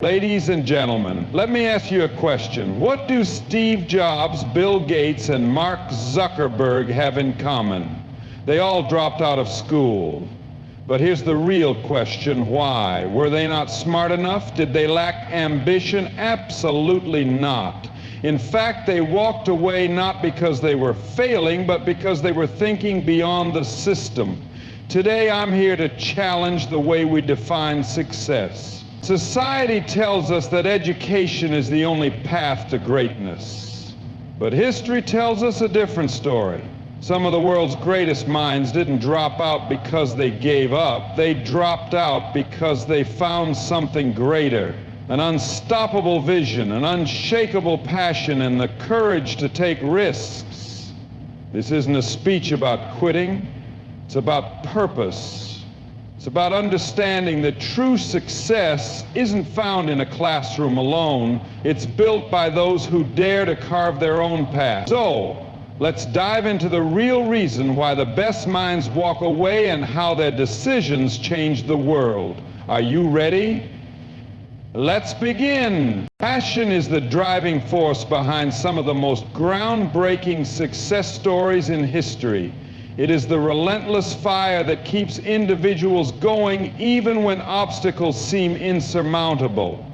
Ladies and gentlemen, let me ask you a question. What do Steve Jobs, Bill Gates, and Mark Zuckerberg have in common? They all dropped out of school. But here's the real question, why? Were they not smart enough? Did they lack ambition? Absolutely not. In fact, they walked away not because they were failing, but because they were thinking beyond the system. Today, I'm here to challenge the way we define success. Society tells us that education is the only path to greatness. But history tells us a different story. Some of the world's greatest minds didn't drop out because they gave up. They dropped out because they found something greater, an unstoppable vision, an unshakable passion, and the courage to take risks. This isn't a speech about quitting. It's about purpose. It's about understanding that true success isn't found in a classroom alone. It's built by those who dare to carve their own path. So, let's dive into the real reason why the best minds walk away and how their decisions change the world. Are you ready? Let's begin. Passion is the driving force behind some of the most groundbreaking success stories in history. It is the relentless fire that keeps individuals going even when obstacles seem insurmountable.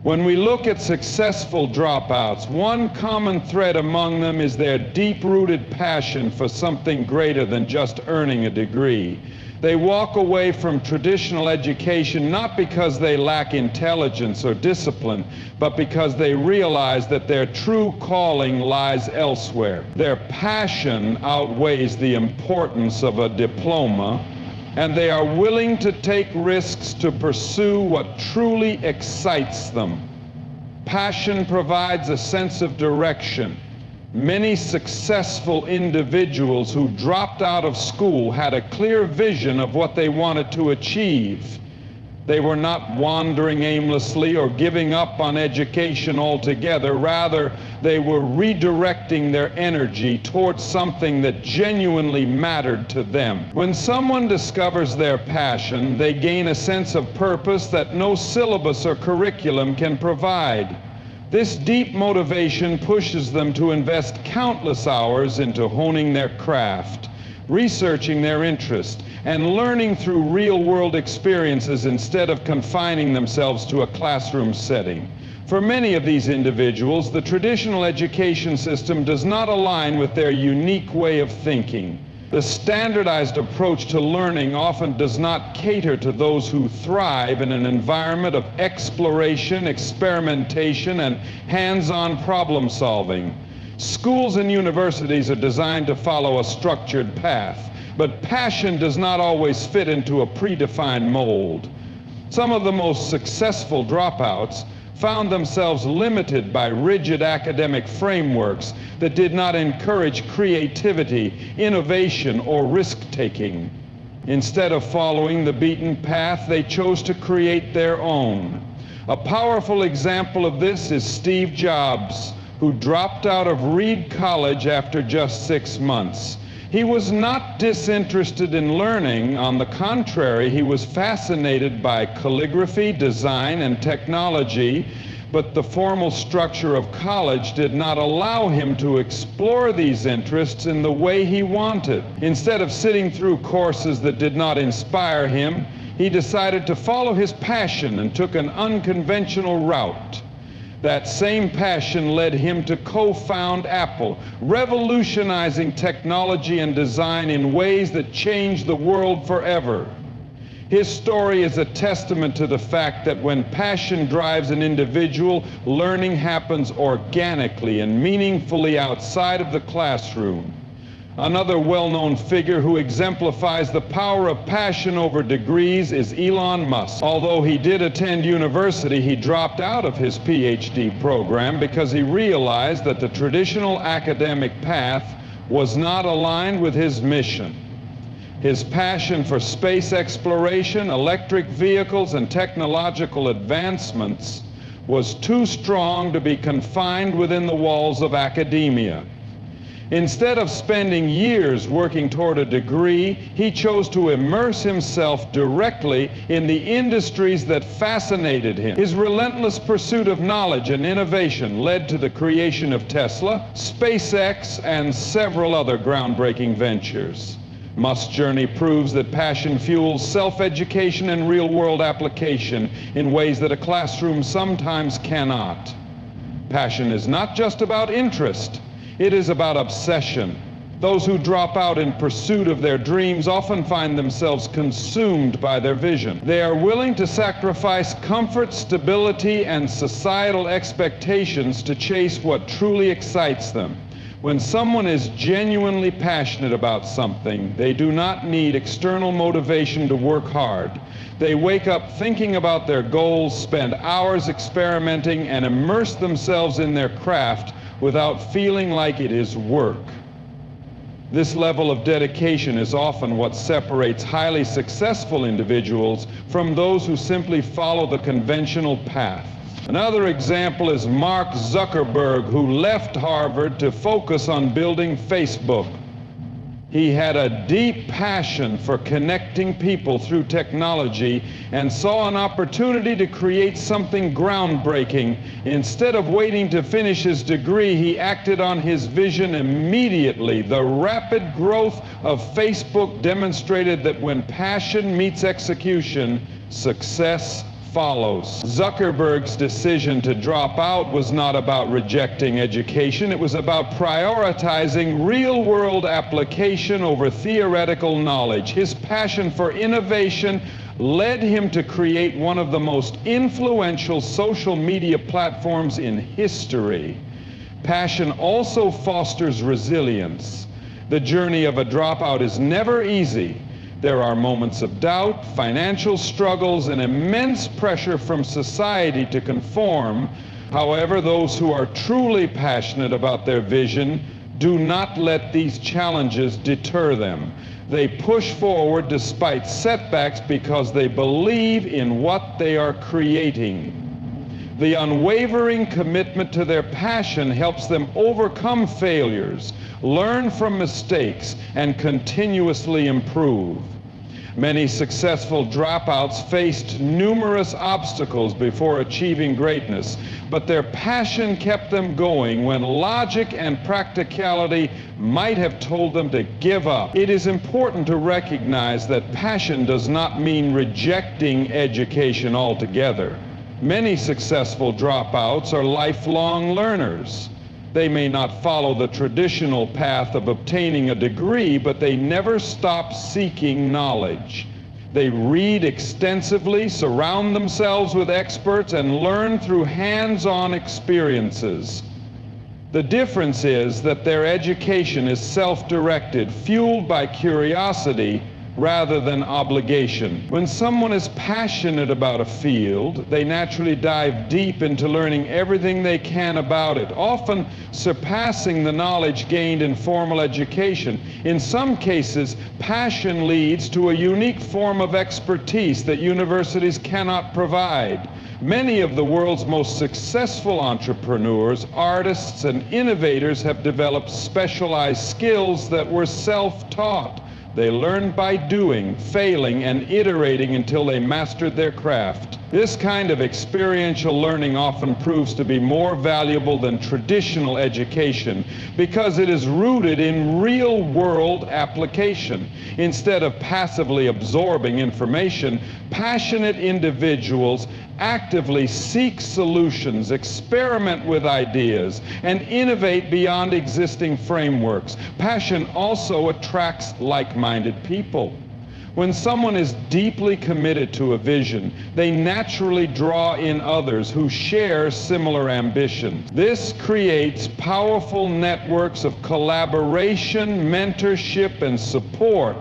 When we look at successful dropouts, one common thread among them is their deep-rooted passion for something greater than just earning a degree. They walk away from traditional education not because they lack intelligence or discipline, but because they realize that their true calling lies elsewhere. Their passion outweighs the importance of a diploma, and they are willing to take risks to pursue what truly excites them. Passion provides a sense of direction. Many successful individuals who dropped out of school had a clear vision of what they wanted to achieve. They were not wandering aimlessly or giving up on education altogether. Rather, they were redirecting their energy towards something that genuinely mattered to them. When someone discovers their passion, they gain a sense of purpose that no syllabus or curriculum can provide. This deep motivation pushes them to invest countless hours into honing their craft, researching their interest, and learning through real-world experiences instead of confining themselves to a classroom setting. For many of these individuals, the traditional education system does not align with their unique way of thinking. The standardized approach to learning often does not cater to those who thrive in an environment of exploration, experimentation, and hands-on problem solving. Schools and universities are designed to follow a structured path, but passion does not always fit into a predefined mold. Some of the most successful dropouts found themselves limited by rigid academic frameworks that did not encourage creativity, innovation, or risk-taking. Instead of following the beaten path, they chose to create their own. A powerful example of this is Steve Jobs, who dropped out of Reed College after just 6 months. He was not disinterested in learning. On the contrary, he was fascinated by calligraphy, design, and technology, but the formal structure of college did not allow him to explore these interests in the way he wanted. Instead of sitting through courses that did not inspire him, he decided to follow his passion and took an unconventional route. That same passion led him to co-found Apple, revolutionizing technology and design in ways that changed the world forever. His story is a testament to the fact that when passion drives an individual, learning happens organically and meaningfully outside of the classroom. Another well-known figure who exemplifies the power of passion over degrees is Elon Musk. Although he did attend university, he dropped out of his PhD program because he realized that the traditional academic path was not aligned with his mission. His passion for space exploration, electric vehicles, and technological advancements was too strong to be confined within the walls of academia. Instead of spending years working toward a degree, he chose to immerse himself directly in the industries that fascinated him. His relentless pursuit of knowledge and innovation led to the creation of Tesla, SpaceX, and several other groundbreaking ventures. Musk's journey proves that passion fuels self-education and real-world application in ways that a classroom sometimes cannot. Passion is not just about interest. It is about obsession. Those who drop out in pursuit of their dreams often find themselves consumed by their vision. They are willing to sacrifice comfort, stability, and societal expectations to chase what truly excites them. When someone is genuinely passionate about something, they do not need external motivation to work hard. They wake up thinking about their goals, spend hours experimenting, and immerse themselves in their craft without feeling like it is work. This level of dedication is often what separates highly successful individuals from those who simply follow the conventional path. Another example is Mark Zuckerberg, who left Harvard to focus on building Facebook. He had a deep passion for connecting people through technology and saw an opportunity to create something groundbreaking. Instead of waiting to finish his degree, he acted on his vision immediately. The rapid growth of Facebook demonstrated that when passion meets execution, success follows. Zuckerberg's decision to drop out was not about rejecting education. It was about prioritizing real-world application over theoretical knowledge. His passion for innovation led him to create one of the most influential social media platforms in history. Passion also fosters resilience. The journey of a dropout is never easy. There are moments of doubt, financial struggles, and immense pressure from society to conform. However, those who are truly passionate about their vision do not let these challenges deter them. They push forward despite setbacks because they believe in what they are creating. The unwavering commitment to their passion helps them overcome failures, learn from mistakes, and continuously improve. Many successful dropouts faced numerous obstacles before achieving greatness, but their passion kept them going when logic and practicality might have told them to give up. It is important to recognize that passion does not mean rejecting education altogether. Many successful dropouts are lifelong learners. They may not follow the traditional path of obtaining a degree, but they never stop seeking knowledge. They read extensively, surround themselves with experts, and learn through hands-on experiences. The difference is that their education is self-directed, fueled by curiosity rather than obligation. When someone is passionate about a field, they naturally dive deep into learning everything they can about it, often surpassing the knowledge gained in formal education. In some cases, passion leads to a unique form of expertise that universities cannot provide. Many of the world's most successful entrepreneurs, artists, and innovators have developed specialized skills that were self-taught. They learned by doing, failing, and iterating until they mastered their craft. This kind of experiential learning often proves to be more valuable than traditional education because it is rooted in real-world application. Instead of passively absorbing information, passionate individuals actively seek solutions, experiment with ideas, and innovate beyond existing frameworks. Passion also attracts like-minded people. When someone is deeply committed to a vision, they naturally draw in others who share similar ambitions. This creates powerful networks of collaboration, mentorship, and support.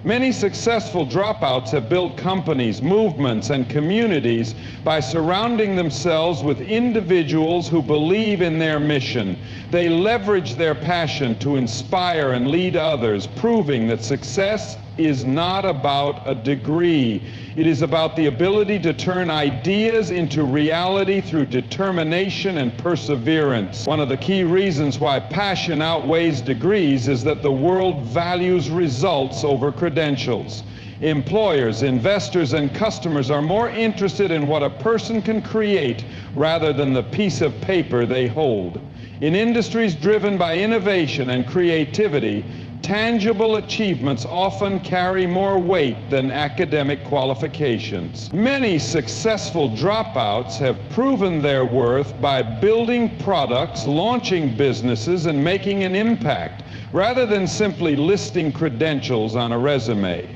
Many successful dropouts have built companies, movements, and communities by surrounding themselves with individuals who believe in their mission. They leverage their passion to inspire and lead others, proving that success is not about a degree. It is about the ability to turn ideas into reality through determination and perseverance. One of the key reasons why passion outweighs degrees is that the world values results over credentials. Employers, investors, and customers are more interested in what a person can create rather than the piece of paper they hold. In industries driven by innovation and creativity, tangible achievements often carry more weight than academic qualifications. Many successful dropouts have proven their worth by building products, launching businesses, and making an impact, rather than simply listing credentials on a resume.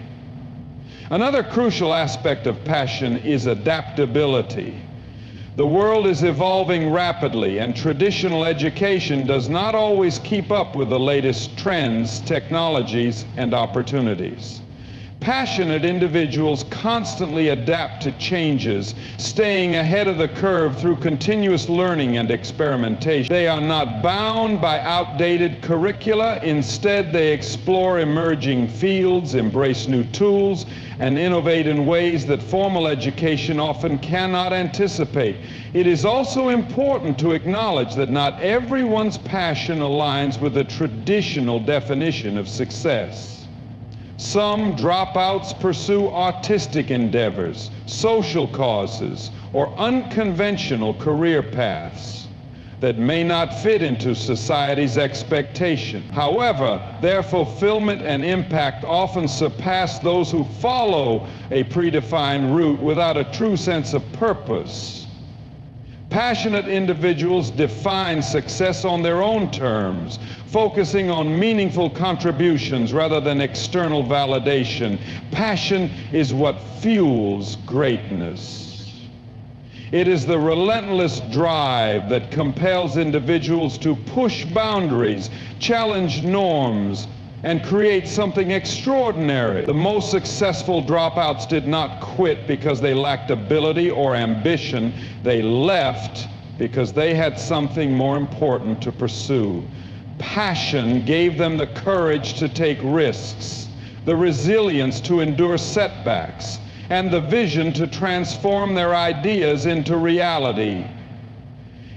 Another crucial aspect of passion is adaptability. The world is evolving rapidly, and traditional education does not always keep up with the latest trends, technologies, and opportunities. Passionate individuals constantly adapt to changes, staying ahead of the curve through continuous learning and experimentation. They are not bound by outdated curricula. Instead, they explore emerging fields, embrace new tools, and innovate in ways that formal education often cannot anticipate. It is also important to acknowledge that not everyone's passion aligns with the traditional definition of success. Some dropouts pursue artistic endeavors, social causes, or unconventional career paths that may not fit into society's expectation. However, their fulfillment and impact often surpass those who follow a predefined route without a true sense of purpose. Passionate individuals define success on their own terms, focusing on meaningful contributions rather than external validation. Passion is what fuels greatness. It is the relentless drive that compels individuals to push boundaries, challenge norms, and create something extraordinary. The most successful dropouts did not quit because they lacked ability or ambition. They left because they had something more important to pursue. Passion gave them the courage to take risks, the resilience to endure setbacks, and the vision to transform their ideas into reality.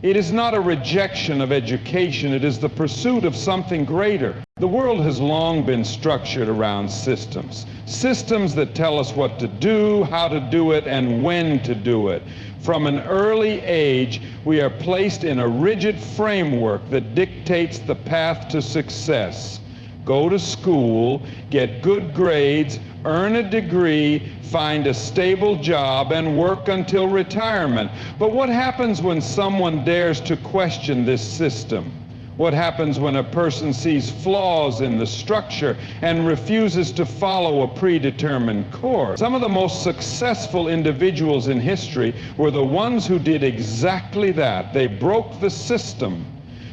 It is not a rejection of education, it is the pursuit of something greater. The world has long been structured around systems. Systems that tell us what to do, how to do it, and when to do it. From an early age, we are placed in a rigid framework that dictates the path to success. Go to school, get good grades, earn a degree, find a stable job, and work until retirement. But what happens when someone dares to question this system? What happens when a person sees flaws in the structure and refuses to follow a predetermined course? Some of the most successful individuals in history were the ones who did exactly that. They broke the system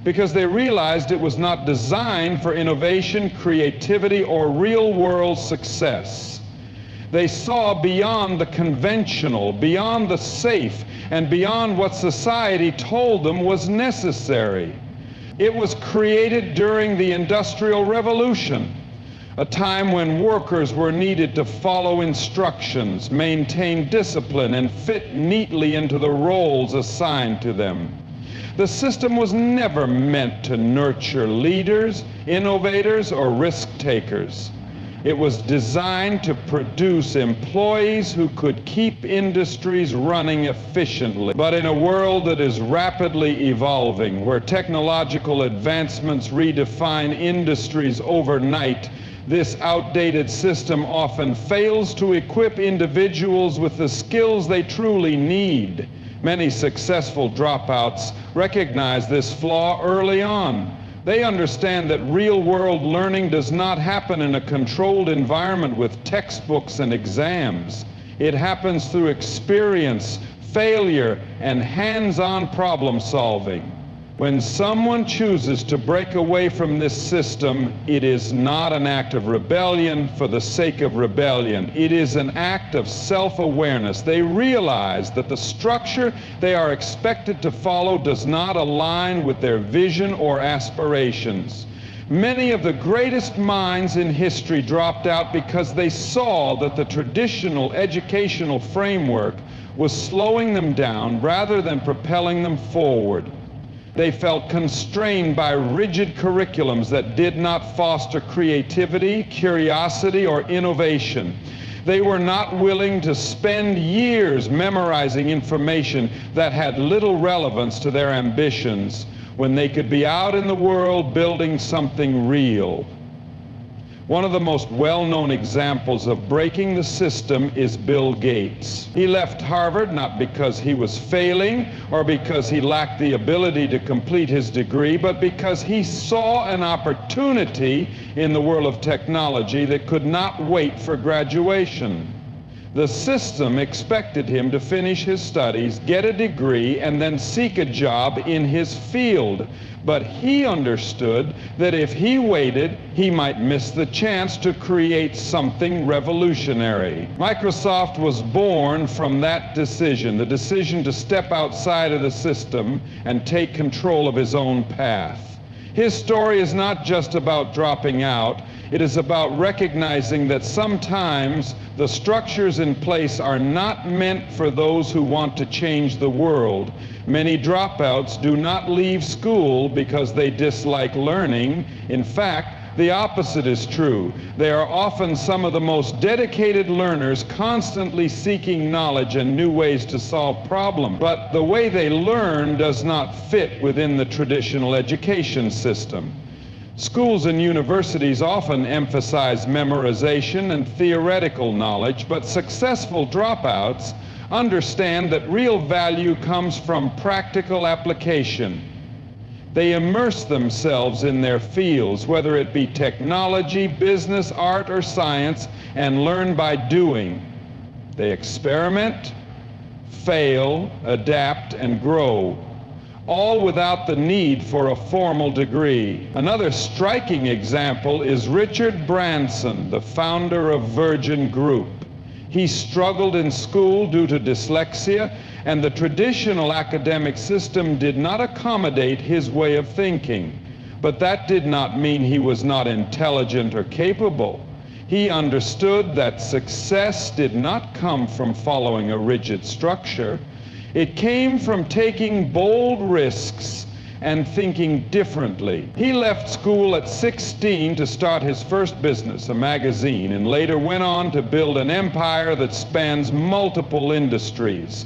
because they realized it was not designed for innovation, creativity, or real-world success. They saw beyond the conventional, beyond the safe, and beyond what society told them was necessary. It was created during the Industrial Revolution, a time when workers were needed to follow instructions, maintain discipline, and fit neatly into the roles assigned to them. The system was never meant to nurture leaders, innovators, or risk-takers. It was designed to produce employees who could keep industries running efficiently. But in a world that is rapidly evolving, where technological advancements redefine industries overnight, this outdated system often fails to equip individuals with the skills they truly need. Many successful dropouts recognize this flaw early on. They understand that real-world learning does not happen in a controlled environment with textbooks and exams. It happens through experience, failure, and hands-on problem solving. When someone chooses to break away from this system, it is not an act of rebellion for the sake of rebellion. It is an act of self-awareness. They realize that the structure they are expected to follow does not align with their vision or aspirations. Many of the greatest minds in history dropped out because they saw that the traditional educational framework was slowing them down rather than propelling them forward. They felt constrained by rigid curriculums that did not foster creativity, curiosity, or innovation. They were not willing to spend years memorizing information that had little relevance to their ambitions when they could be out in the world building something real. One of the most well-known examples of breaking the system is Bill Gates. He left Harvard not because he was failing or because he lacked the ability to complete his degree, but because he saw an opportunity in the world of technology that could not wait for graduation. The system expected him to finish his studies, get a degree, and then seek a job in his field. But he understood that if he waited, he might miss the chance to create something revolutionary. Microsoft was born from that decision, the decision to step outside of the system and take control of his own path. His story is not just about dropping out. It is about recognizing that sometimes the structures in place are not meant for those who want to change the world. Many dropouts do not leave school because they dislike learning. In fact, the opposite is true. They are often some of the most dedicated learners, constantly seeking knowledge and new ways to solve problems. But the way they learn does not fit within the traditional education system. Schools and universities often emphasize memorization and theoretical knowledge, but successful dropouts understand that real value comes from practical application. They immerse themselves in their fields, whether it be technology, business, art, or science, and learn by doing. They experiment, fail, adapt, and grow, all without the need for a formal degree. Another striking example is Richard Branson, the founder of Virgin Group. He struggled in school due to dyslexia, and the traditional academic system did not accommodate his way of thinking. But that did not mean he was not intelligent or capable. He understood that success did not come from following a rigid structure. It came from taking bold risks and thinking differently. He left school at 16 to start his first business, a magazine, and later went on to build an empire that spans multiple industries.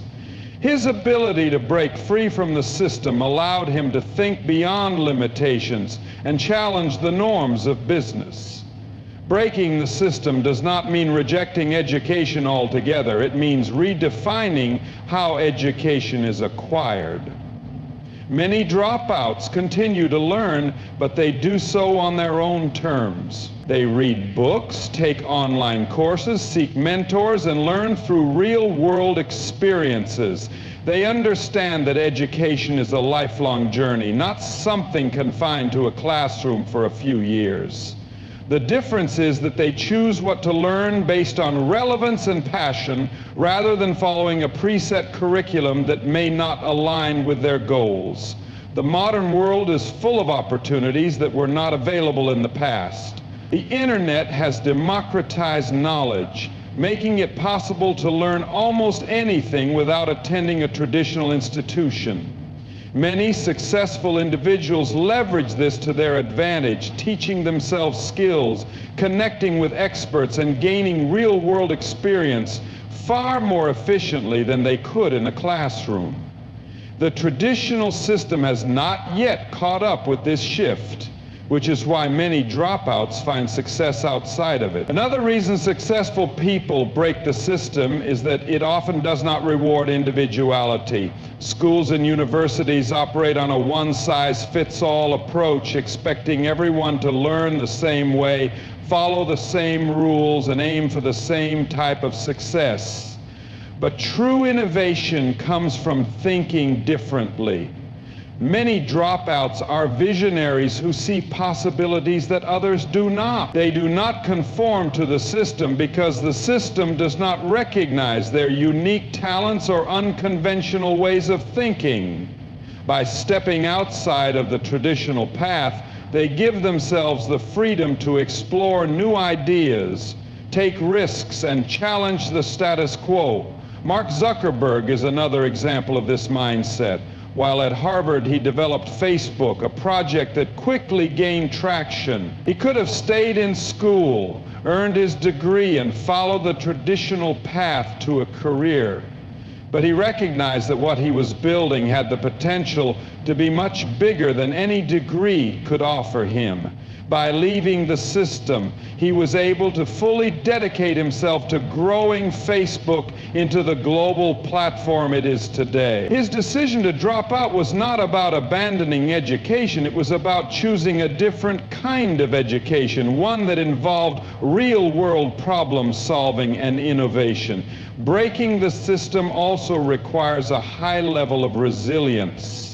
His ability to break free from the system allowed him to think beyond limitations and challenge the norms of business. Breaking the system does not mean rejecting education altogether. It means redefining how education is acquired. Many dropouts continue to learn, but they do so on their own terms. They read books, take online courses, seek mentors, and learn through real-world experiences. They understand that education is a lifelong journey, not something confined to a classroom for a few years. The difference is that they choose what to learn based on relevance and passion rather than following a preset curriculum that may not align with their goals. The modern world is full of opportunities that were not available in the past. The internet has democratized knowledge, making it possible to learn almost anything without attending a traditional institution. Many successful individuals leverage this to their advantage, teaching themselves skills, connecting with experts, and gaining real-world experience far more efficiently than they could in a classroom. The traditional system has not yet caught up with this shift, which is why many dropouts find success outside of it. Another reason successful people break the system is that it often does not reward individuality. Schools and universities operate on a one-size-fits-all approach, expecting everyone to learn the same way, follow the same rules, and aim for the same type of success. But true innovation comes from thinking differently. Many dropouts are visionaries who see possibilities that others do not. They do not conform to the system because the system does not recognize their unique talents or unconventional ways of thinking. By stepping outside of the traditional path, They give themselves the freedom to explore new ideas, take risks, and challenge the status quo. Mark Zuckerberg is another example of this mindset. While at Harvard, he developed Facebook, a project that quickly gained traction. He could have stayed in school, earned his degree, and followed the traditional path to a career. But he recognized that what he was building had the potential to be much bigger than any degree could offer him. By leaving the system, he was able to fully dedicate himself to growing Facebook into the global platform it is today. His decision to drop out was not about abandoning education. It was about choosing a different kind of education, one that involved real-world problem solving and innovation. Breaking the system also requires a high level of resilience.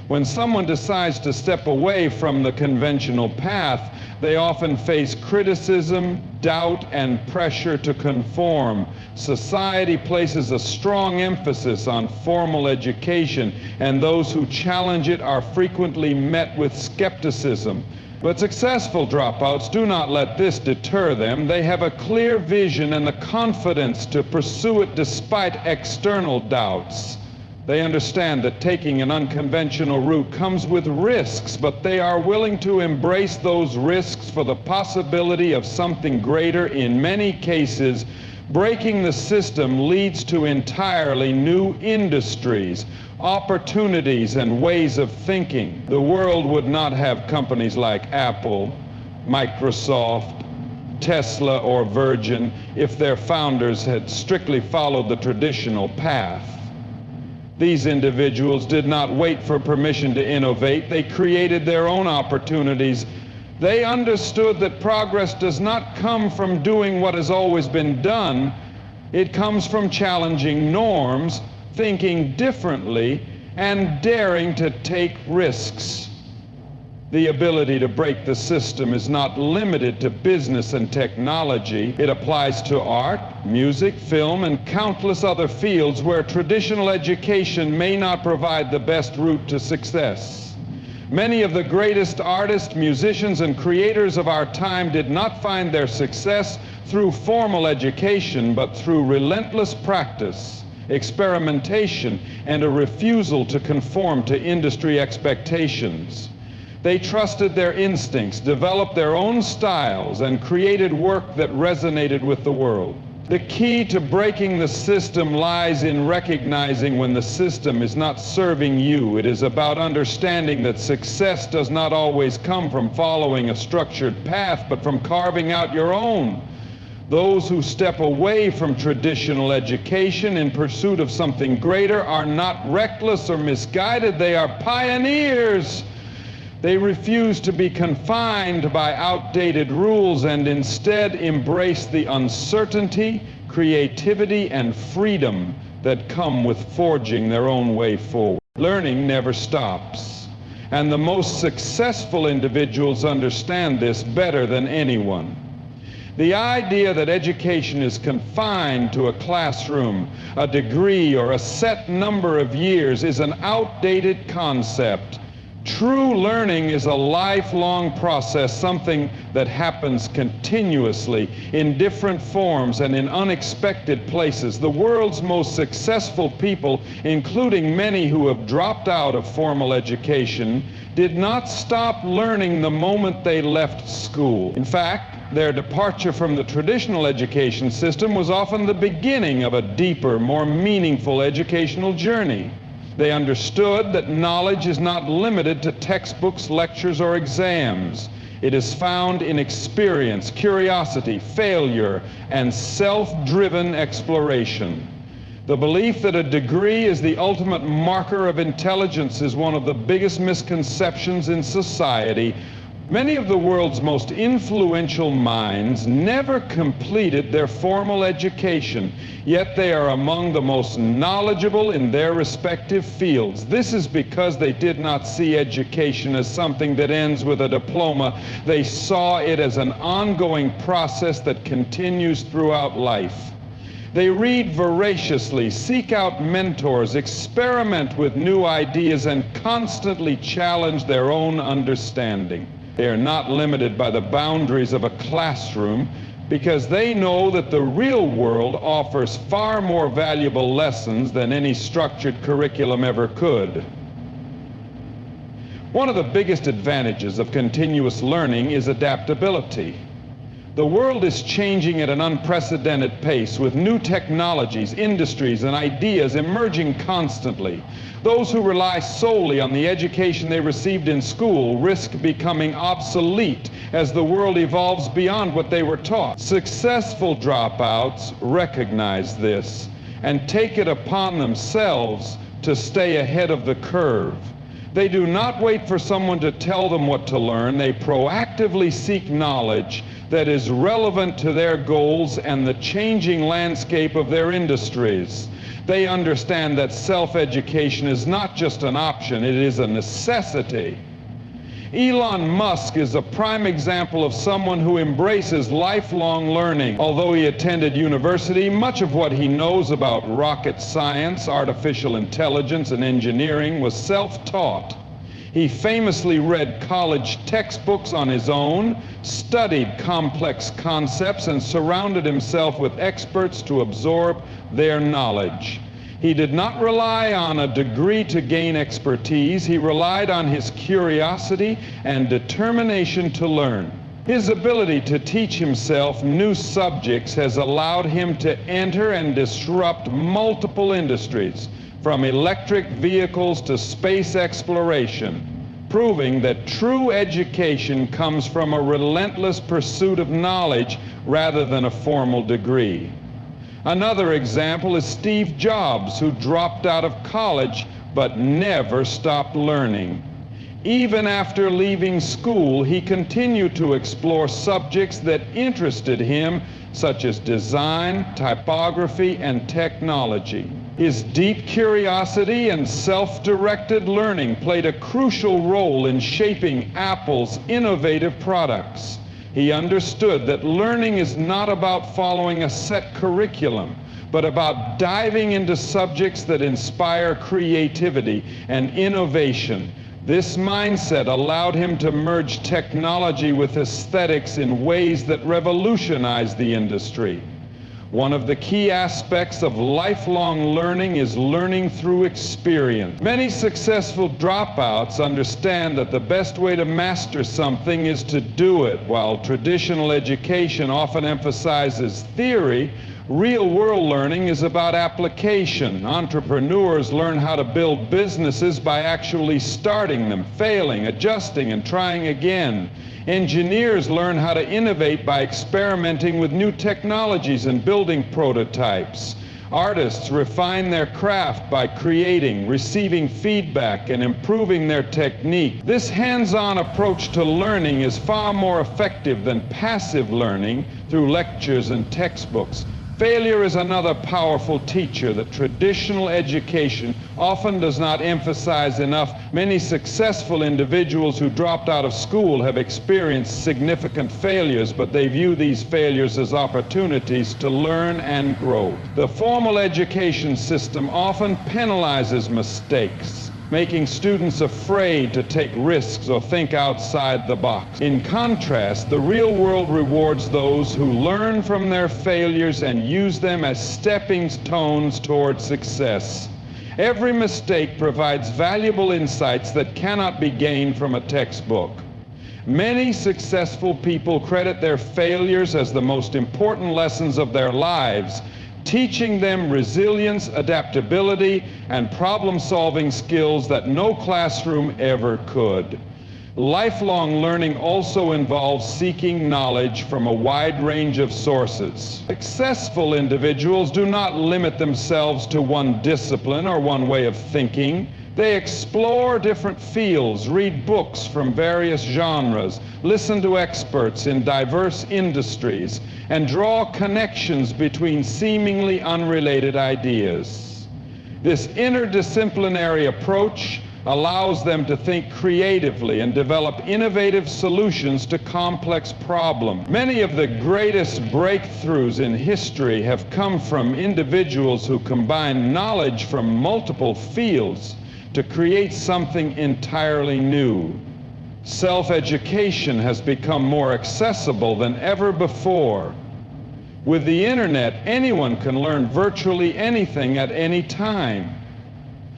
When someone decides to step away from the conventional path, they often face criticism, doubt, and pressure to conform. Society places a strong emphasis on formal education, and those who challenge it are frequently met with skepticism. But successful dropouts do not let this deter them. They have a clear vision and the confidence to pursue it despite external doubts. They understand that taking an unconventional route comes with risks, but they are willing to embrace those risks for the possibility of something greater. In many cases, breaking the system leads to entirely new industries, opportunities, and ways of thinking. The world would not have companies like Apple, Microsoft, Tesla, or Virgin if their founders had strictly followed the traditional path. These individuals did not wait for permission to innovate. They created their own opportunities. They understood that progress does not come from doing what has always been done. It comes from challenging norms, thinking differently, and daring to take risks. The ability to break the system is not limited to business and technology. It applies to art, music, film, and countless other fields where traditional education may not provide the best route to success. Many of the greatest artists, musicians, and creators of our time did not find their success through formal education, but through relentless practice, experimentation, and a refusal to conform to industry expectations. They trusted their instincts, developed their own styles, and created work that resonated with the world. The key to breaking the system lies in recognizing when the system is not serving you. It is about understanding that success does not always come from following a structured path, but from carving out your own. Those who step away from traditional education in pursuit of something greater are not reckless or misguided. They are pioneers. They refuse to be confined by outdated rules and instead embrace the uncertainty, creativity, and freedom that come with forging their own way forward. Learning never stops, and the most successful individuals understand this better than anyone. The idea that education is confined to a classroom, a degree, or a set number of years is an outdated concept. True learning is a lifelong process, something that happens continuously in different forms and in unexpected places. The world's most successful people, including many who have dropped out of formal education, did not stop learning the moment they left school. In fact, their departure from the traditional education system was often the beginning of a deeper, more meaningful educational journey. They understood that knowledge is not limited to textbooks, lectures, or exams. It is found in experience, curiosity, failure, and self-driven exploration. The belief that a degree is the ultimate marker of intelligence is one of the biggest misconceptions in society. Many of the world's most influential minds never completed their formal education, yet they are among the most knowledgeable in their respective fields. This is because they did not see education as something that ends with a diploma. They saw it as an ongoing process that continues throughout life. They read voraciously, seek out mentors, experiment with new ideas, and constantly challenge their own understanding. They are not limited by the boundaries of a classroom because they know that the real world offers far more valuable lessons than any structured curriculum ever could. One of the biggest advantages of continuous learning is adaptability. The world is changing at an unprecedented pace with new technologies, industries, and ideas emerging constantly. Those who rely solely on the education they received in school risk becoming obsolete as the world evolves beyond what they were taught. Successful dropouts recognize this and take it upon themselves to stay ahead of the curve. They do not wait for someone to tell them what to learn. They proactively seek knowledge that is relevant to their goals and the changing landscape of their industries. They understand that self-education is not just an option, it is a necessity. Elon Musk is a prime example of someone who embraces lifelong learning. Although he attended university, much of what he knows about rocket science, artificial intelligence, and engineering was self-taught. He famously read college textbooks on his own, studied complex concepts, and surrounded himself with experts to absorb their knowledge. He did not rely on a degree to gain expertise. He relied on his curiosity and determination to learn. His ability to teach himself new subjects has allowed him to enter and disrupt multiple industries, from electric vehicles to space exploration, proving that true education comes from a relentless pursuit of knowledge rather than a formal degree. Another example is Steve Jobs, who dropped out of college but never stopped learning. Even after leaving school, he continued to explore subjects that interested him, such as design, typography, and technology. His deep curiosity and self-directed learning played a crucial role in shaping Apple's innovative products. He understood that learning is not about following a set curriculum, but about diving into subjects that inspire creativity and innovation. This mindset allowed him to merge technology with aesthetics in ways that revolutionized the industry. One of the key aspects of lifelong learning is learning through experience. Many successful dropouts understand that the best way to master something is to do it. While traditional education often emphasizes theory, real-world learning is about application. Entrepreneurs learn how to build businesses by actually starting them, failing, adjusting, and trying again. Engineers learn how to innovate by experimenting with new technologies and building prototypes. Artists refine their craft by creating, receiving feedback, and improving their technique. This hands-on approach to learning is far more effective than passive learning through lectures and textbooks. Failure is another powerful teacher that traditional education often does not emphasize enough. Many successful individuals who dropped out of school have experienced significant failures, but they view these failures as opportunities to learn and grow. The formal education system often penalizes mistakes, making students afraid to take risks or think outside the box. In contrast, the real world rewards those who learn from their failures and use them as stepping stones toward success. Every mistake provides valuable insights that cannot be gained from a textbook. Many successful people credit their failures as the most important lessons of their lives, teaching them resilience, adaptability, and problem-solving skills that no classroom ever could. Lifelong learning also involves seeking knowledge from a wide range of sources. Successful individuals do not limit themselves to one discipline or one way of thinking. They explore different fields, read books from various genres, listen to experts in diverse industries, and draw connections between seemingly unrelated ideas. This interdisciplinary approach allows them to think creatively and develop innovative solutions to complex problems. Many of the greatest breakthroughs in history have come from individuals who combine knowledge from multiple fields to create something entirely new. Self-education has become more accessible than ever before. With the internet, anyone can learn virtually anything at any time.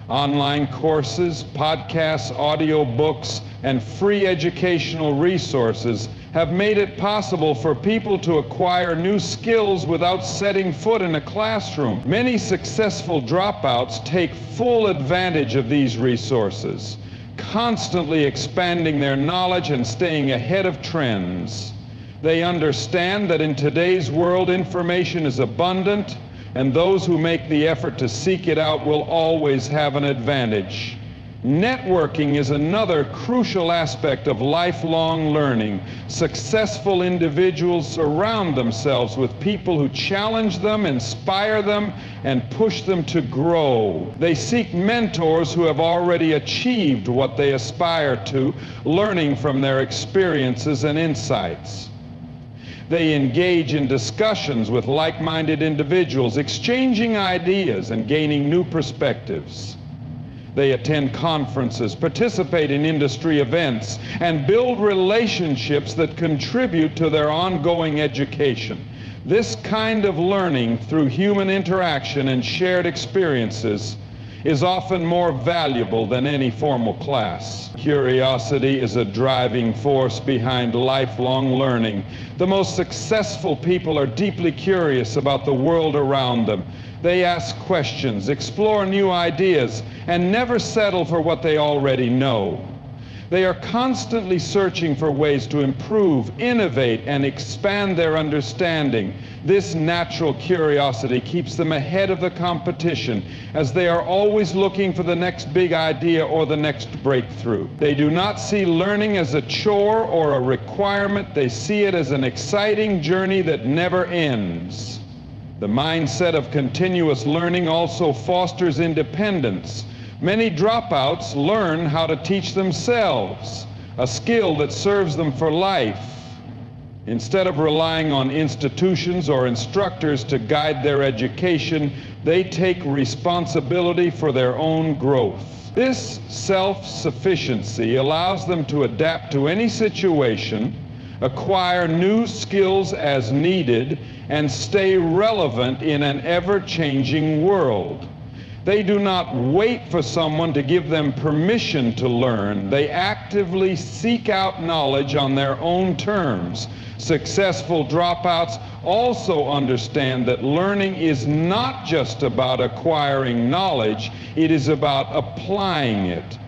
Online courses, podcasts, audiobooks, and free educational resources have made it possible for people to acquire new skills without setting foot in a classroom. Many successful dropouts take full advantage of these resources, constantly expanding their knowledge and staying ahead of trends. They understand that in today's world, information is abundant, and those who make the effort to seek it out will always have an advantage. Networking is another crucial aspect of lifelong learning. Successful individuals surround themselves with people who challenge them, inspire them, and push them to grow. They seek mentors who have already achieved what they aspire to, learning from their experiences and insights. They engage in discussions with like-minded individuals, exchanging ideas and gaining new perspectives. They attend conferences, participate in industry events, and build relationships that contribute to their ongoing education. This kind of learning through human interaction and shared experiences is often more valuable than any formal class. Curiosity is a driving force behind lifelong learning. The most successful people are deeply curious about the world around them. They ask questions, explore new ideas, and never settle for what they already know. They are constantly searching for ways to improve, innovate, and expand their understanding. This natural curiosity keeps them ahead of the competition, as they are always looking for the next big idea or the next breakthrough. They do not see learning as a chore or a requirement. They see it as an exciting journey that never ends. The mindset of continuous learning also fosters independence. Many dropouts learn how to teach themselves, a skill that serves them for life. Instead of relying on institutions or instructors to guide their education, they take responsibility for their own growth. This self-sufficiency allows them to adapt to any situation, acquire new skills as needed, and stay relevant in an ever-changing world. They do not wait for someone to give them permission to learn. They actively seek out knowledge on their own terms. Successful dropouts also understand that learning is not just about acquiring knowledge, it is about applying it.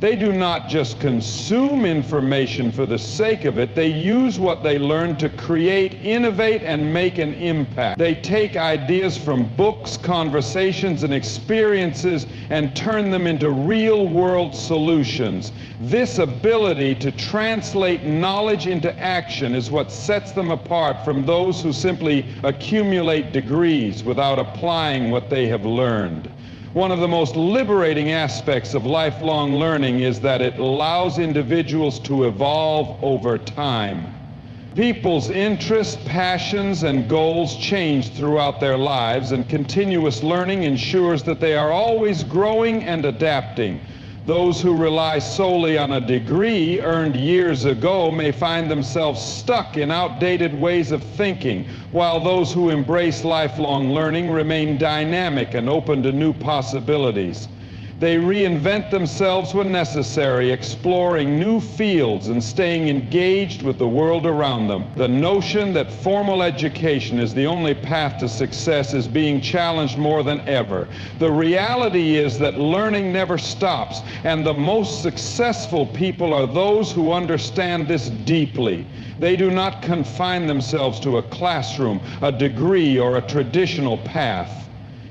They do not just consume information for the sake of it. They use what they learn to create, innovate, and make an impact. They take ideas from books, conversations, and experiences and turn them into real-world solutions. This ability to translate knowledge into action is what sets them apart from those who simply accumulate degrees without applying what they have learned. One of the most liberating aspects of lifelong learning is that it allows individuals to evolve over time. People's interests, passions, and goals change throughout their lives, and continuous learning ensures that they are always growing and adapting. Those who rely solely on a degree earned years ago may find themselves stuck in outdated ways of thinking, while those who embrace lifelong learning remain dynamic and open to new possibilities. They reinvent themselves when necessary, exploring new fields and staying engaged with the world around them. The notion that formal education is the only path to success is being challenged more than ever. The reality is that learning never stops, and the most successful people are those who understand this deeply. They do not confine themselves to a classroom, a degree, or a traditional path.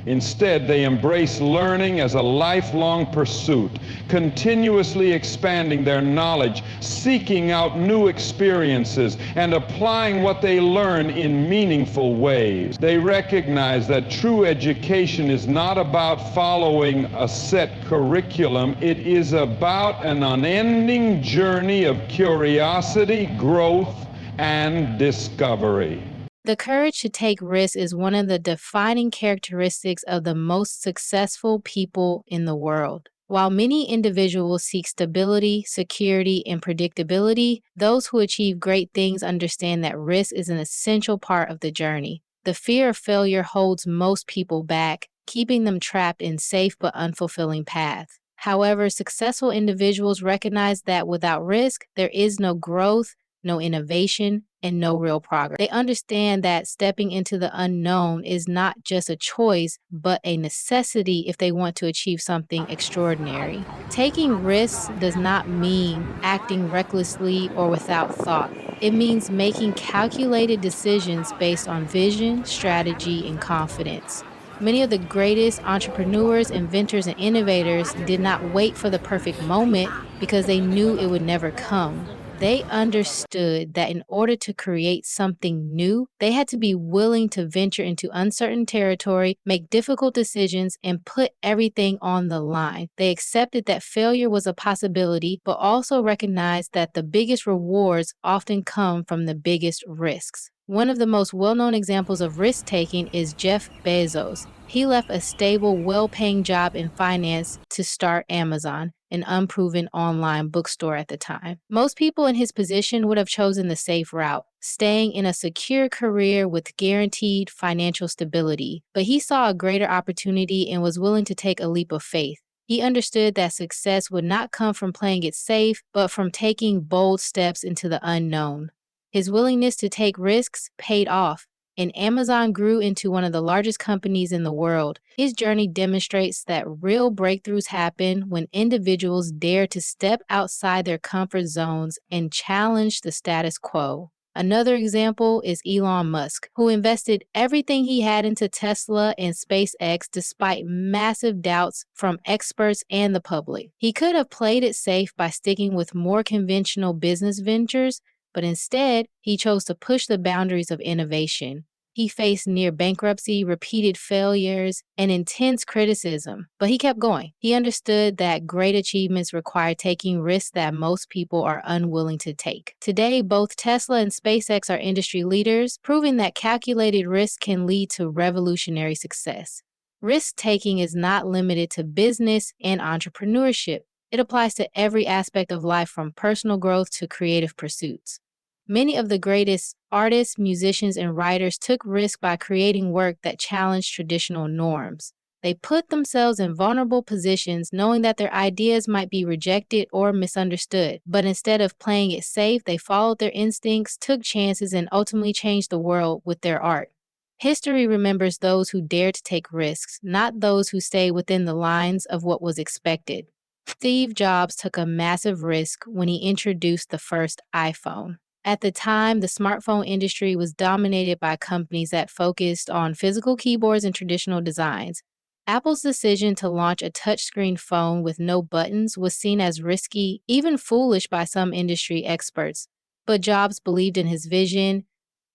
Instead, they embrace learning as a lifelong pursuit, continuously expanding their knowledge, seeking out new experiences, and applying what they learn in meaningful ways. They recognize that true education is not about following a set curriculum. It is about an unending journey of curiosity, growth, and discovery. The courage to take risks is one of the defining characteristics of the most successful people in the world. While many individuals seek stability, security, and predictability, those who achieve great things understand that risk is an essential part of the journey. The fear of failure holds most people back, keeping them trapped in safe but unfulfilling paths. However, successful individuals recognize that without risk, there is no growth, no innovation, and no real progress. They understand that stepping into the unknown is not just a choice, but a necessity if they want to achieve something extraordinary. Taking risks does not mean acting recklessly or without thought. It means making calculated decisions based on vision, strategy, and confidence. Many of the greatest entrepreneurs, inventors, and innovators did not wait for the perfect moment because they knew it would never come. They understood that in order to create something new, they had to be willing to venture into uncertain territory, make difficult decisions, and put everything on the line. They accepted that failure was a possibility, but also recognized that the biggest rewards often come from the biggest risks. One of the most well-known examples of risk-taking is Jeff Bezos. He left a stable, well-paying job in finance to start Amazon, an unproven online bookstore at the time. Most people in his position would have chosen the safe route, staying in a secure career with guaranteed financial stability. But he saw a greater opportunity and was willing to take a leap of faith. He understood that success would not come from playing it safe, but from taking bold steps into the unknown. His willingness to take risks paid off, and Amazon grew into one of the largest companies in the world. His journey demonstrates that real breakthroughs happen when individuals dare to step outside their comfort zones and challenge the status quo. Another example is Elon Musk, who invested everything he had into Tesla and SpaceX despite massive doubts from experts and the public. He could have played it safe by sticking with more conventional business ventures, but instead, he chose to push the boundaries of innovation. He faced near bankruptcy, repeated failures, and intense criticism, but he kept going. He understood that great achievements require taking risks that most people are unwilling to take. Today, both Tesla and SpaceX are industry leaders, proving that calculated risk can lead to revolutionary success. Risk-taking is not limited to business and entrepreneurship. It applies to every aspect of life from personal growth to creative pursuits. Many of the greatest artists, musicians, and writers took risks by creating work that challenged traditional norms. They put themselves in vulnerable positions knowing that their ideas might be rejected or misunderstood. But instead of playing it safe, they followed their instincts, took chances, and ultimately changed the world with their art. History remembers those who dared to take risks, not those who stayed within the lines of what was expected. Steve Jobs took a massive risk when he introduced the first iPhone. At the time, the smartphone industry was dominated by companies that focused on physical keyboards and traditional designs. Apple's decision to launch a touchscreen phone with no buttons was seen as risky, even foolish by some industry experts. But Jobs believed in his vision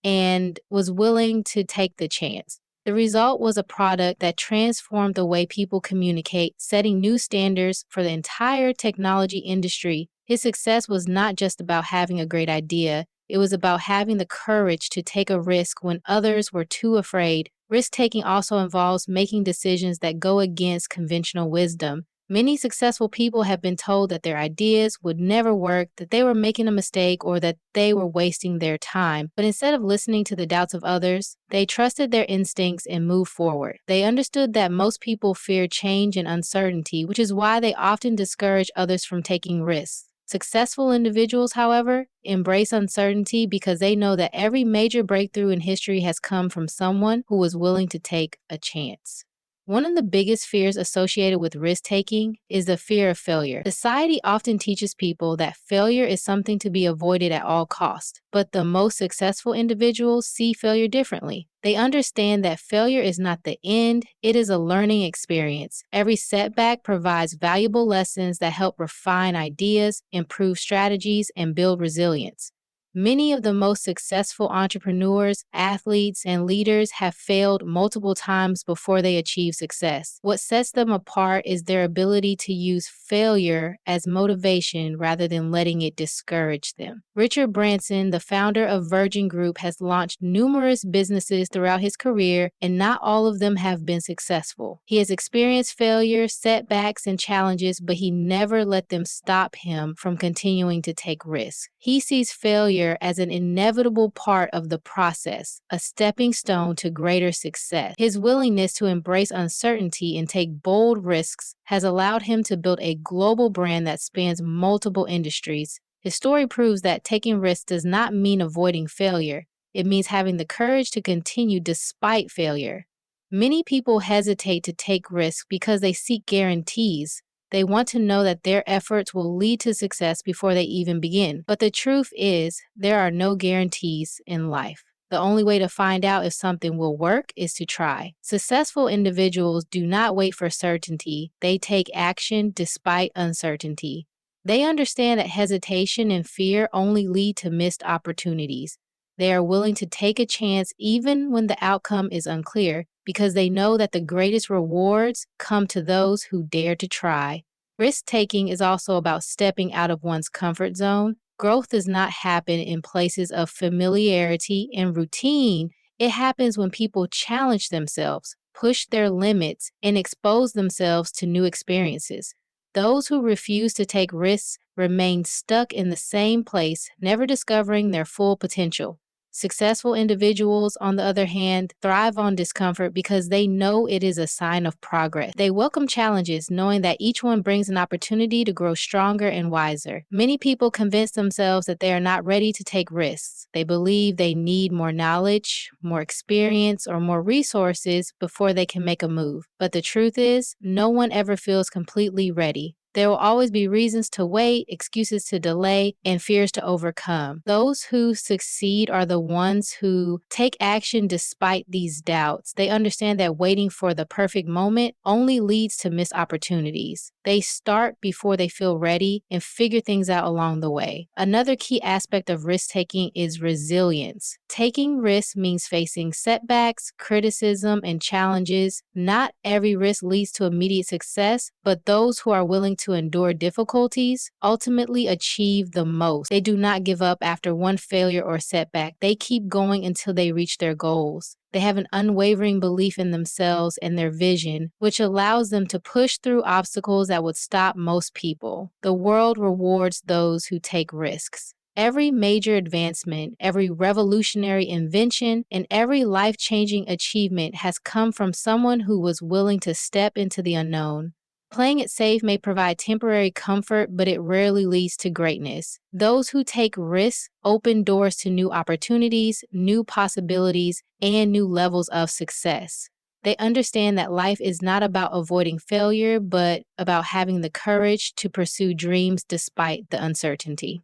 and was willing to take the chance. The result was a product that transformed the way people communicate, setting new standards for the entire technology industry. His success was not just about having a great idea, it was about having the courage to take a risk when others were too afraid. Risk-taking also involves making decisions that go against conventional wisdom. Many successful people have been told that their ideas would never work, that they were making a mistake, or that they were wasting their time. But instead of listening to the doubts of others, they trusted their instincts and moved forward. They understood that most people fear change and uncertainty, which is why they often discourage others from taking risks. Successful individuals, however, embrace uncertainty because they know that every major breakthrough in history has come from someone who was willing to take a chance. One of the biggest fears associated with risk-taking is the fear of failure. Society often teaches people that failure is something to be avoided at all costs, but the most successful individuals see failure differently. They understand that failure is not the end, it is a learning experience. Every setback provides valuable lessons that help refine ideas, improve strategies, and build resilience. Many of the most successful entrepreneurs, athletes, and leaders have failed multiple times before they achieve success. What sets them apart is their ability to use failure as motivation rather than letting it discourage them. Richard Branson, the founder of Virgin Group, has launched numerous businesses throughout his career, and not all of them have been successful. He has experienced failure, setbacks, and challenges, but he never let them stop him from continuing to take risks. He sees failure as an inevitable part of the process, a stepping stone to greater success. His willingness to embrace uncertainty and take bold risks has allowed him to build a global brand that spans multiple industries. His story proves that taking risks does not mean avoiding failure. It means having the courage to continue despite failure. Many people hesitate to take risks because they seek guarantees. They want to know that their efforts will lead to success before they even begin. But the truth is, there are no guarantees in life. The only way to find out if something will work is to try. Successful individuals do not wait for certainty. They take action despite uncertainty. They understand that hesitation and fear only lead to missed opportunities. They are willing to take a chance even when the outcome is unclear, because they know that the greatest rewards come to those who dare to try. Risk-taking is also about stepping out of one's comfort zone. Growth does not happen in places of familiarity and routine. It happens when people challenge themselves, push their limits, and expose themselves to new experiences. Those who refuse to take risks remain stuck in the same place, never discovering their full potential. Successful individuals, on the other hand, thrive on discomfort because they know it is a sign of progress. They welcome challenges, knowing that each one brings an opportunity to grow stronger and wiser. Many people convince themselves that they are not ready to take risks. They believe they need more knowledge, more experience, or more resources before they can make a move. But the truth is, no one ever feels completely ready. There will always be reasons to wait, excuses to delay, and fears to overcome. Those who succeed are the ones who take action despite these doubts. They understand that waiting for the perfect moment only leads to missed opportunities. They start before they feel ready and figure things out along the way. Another key aspect of risk-taking is resilience. Taking risks means facing setbacks, criticism, and challenges. Not every risk leads to immediate success, but those who are willing to endure difficulties ultimately achieve the most. They do not give up after one failure or setback. They keep going until they reach their goals. They have an unwavering belief in themselves and their vision, which allows them to push through obstacles that would stop most people. The world rewards those who take risks. Every major advancement, every revolutionary invention, and every life-changing achievement has come from someone who was willing to step into the unknown. Playing it safe may provide temporary comfort, but it rarely leads to greatness. Those who take risks open doors to new opportunities, new possibilities, and new levels of success. They understand that life is not about avoiding failure, but about having the courage to pursue dreams despite the uncertainty.